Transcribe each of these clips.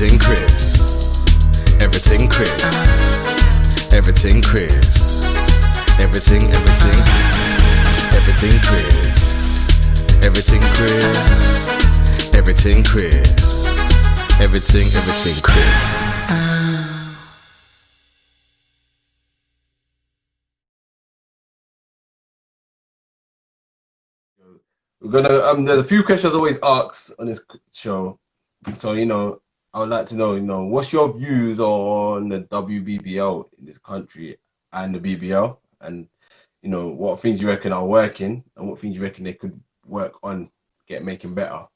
Everything Chris. Everything Chris. Everything Chris. Everything Chris. Everything Chris. Everything Chris. Everything Chris. We're gonna there's a few questions always asked on this show. So, I would like to know, what's your views on the WBBL in this country and the BBL, and what things you reckon are working and what things you reckon they could work on making better.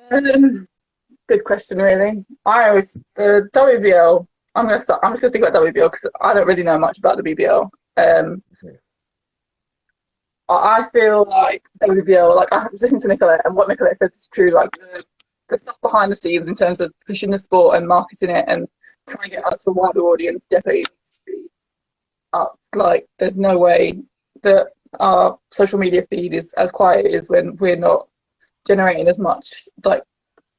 Good question, really. The WBL. I'm just gonna speak about WBL because I don't really know much about the BBL. Okay. I feel like WBL, like I was listening to Nicolette, and what Nicolette said is true. Like the stuff behind the scenes in terms of pushing the sport and marketing it and trying to get out to a wider audience definitely needs to be up. Like there's no way that our social media feed is as quiet as it is when we're not generating as much like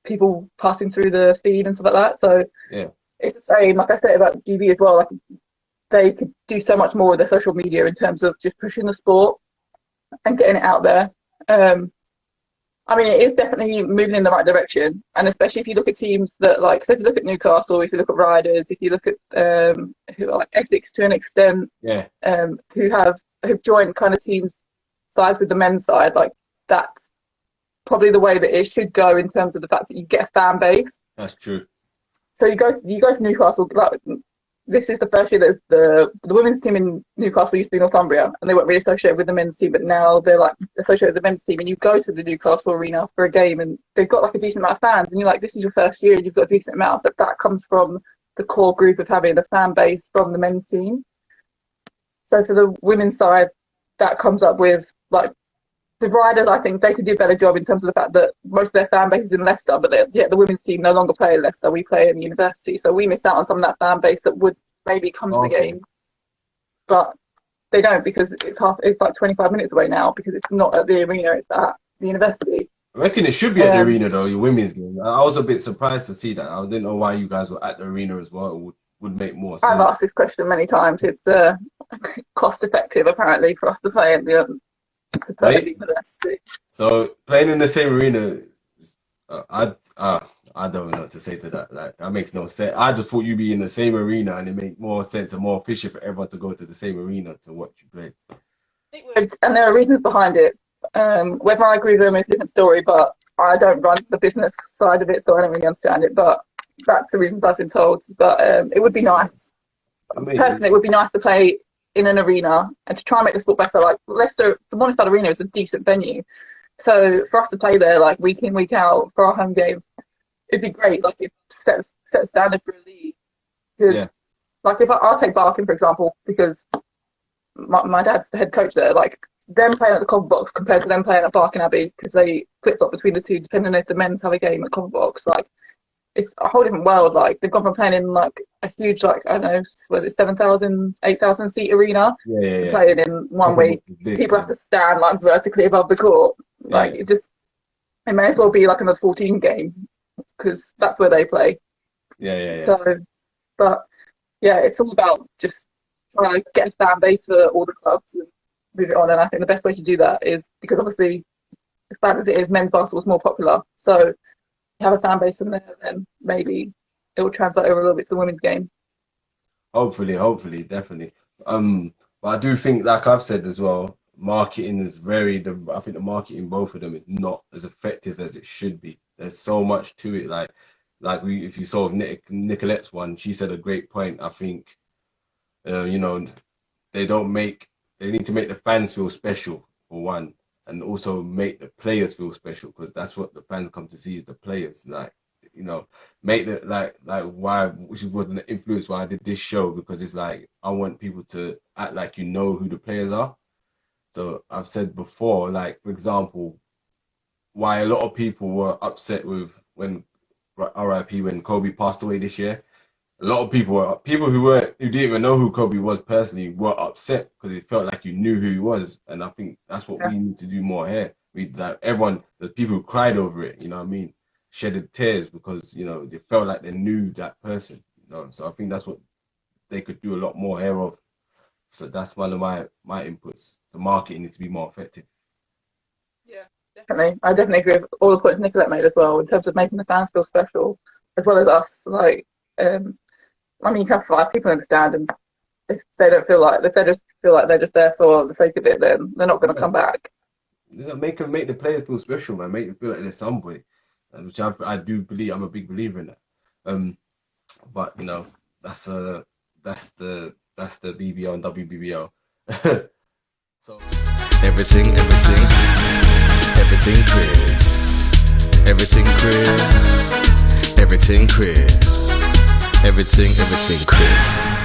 people passing through the feed and stuff like that. So yeah, it's the same. Like I said about GB as well. Like they could do so much more with their social media in terms of just pushing the sport and getting it out there. I mean, it is definitely moving in the right direction, and especially if you look at teams that so if you look at Newcastle, if you look at Riders, if you look at who are like Essex to an extent, yeah, who've joined kind of teams sides with the men's side, like that's probably the way that it should go in terms of the fact that you get a fan base. that's true. So you go to Newcastle. Like, this is the first year that the women's team in Newcastle used to be Northumbria, and they weren't really associated with the men's team, but now they're like associated with the men's team. And you go to the Newcastle arena for a game, and they've got like a decent amount of fans, and you're like, this is your first year, and you've got a decent amount. But that comes from the core group of having a fan base from the men's team. So for the women's side, that comes up with like the Riders. I think they could do a better job in terms of the fact that most of their fan base is in Leicester, but the women's team no longer play in Leicester. We play in the university, so we miss out on some of that fan base that would maybe come to the game, but they don't because it's like 25 minutes away now because it's not at the arena, it's at the university. I reckon it should be at the arena though, your women's game. I was a bit surprised to see that. I didn't know why you guys were at the arena as well. It would make more sense. I've asked this question many times. It's cost effective apparently for us to play at the university. So playing in the same arena, I don't know what to say to that. Like that makes no sense. I just thought you'd be in the same arena and it make more sense and more efficient for everyone to go to the same arena to watch you play. It would, and there are reasons behind it. Whether I agree with them is a different story, but I don't run the business side of it, so I don't really understand it. But that's the reasons I've been told. But it would be nice. Personally, it would be nice to play in an arena and to try and make the sport better. Like Leicester, the Morningside Arena is a decent venue, so for us to play there like week in week out for our home game, it'd be great. Like it set a standard for a league. Because like if I'll take Barking for example, because my dad's the head coach there. Like them playing at the Covent Box compared to them playing at Barking Abbey, because they flip flop between the two depending if the men's have a game at Covent Box. Like it's a whole different world. Like they've gone from playing in like a huge, like I don't know, whether it's 7,000, 8,000 seat arena, to playing in one week. People have to stand like vertically above the court. Like it may as well be like another 14 game because that's where they play. So, but yeah, it's all about just trying to get a fan base for all the clubs and move it on. And I think the best way to do that is because obviously, as bad as it is, men's basketball is more popular. So you have a fan base in there, then think it will translate over a little bit to the women's game. Hopefully, definitely. But I do think, like I've said as well, marketing is I think the marketing, both of them, is not as effective as it should be. There's so much to it. If you saw Nicolette's one, she said a great point. I think, they need to make the fans feel special for one, and also make the players feel special, because that's what the fans come to see, is the players. Make the which was an influence why I did this show, because it's like I want people to act like who the players are. So I've said before, like for example, why a lot of people were upset with when RIP when Kobe passed away this year. A lot of people who didn't even know who Kobe was personally were upset because it felt like you knew who he was, and I think that's what we need to do more here. Everyone, there's people who cried over it. You know what I mean? shedded tears because they felt like they knew that person. So I think that's what they could do a lot more here of. So that's one of my inputs. The marketing needs to be more effective. Yeah, definitely. I definitely agree with all the points Nicolette made as well in terms of making the fans feel special, as well as us. Like, I mean, you can have 5 people understand, and if they just feel like they're just there for the sake of it, then they're not going to come back. Make the players feel special, man. Make them feel like there's somebody, which I do believe. I'm a big believer in that. But that's the BBL and WBBL. So Everything Chris. Everything Chris. Everything Chris. Everything Chris.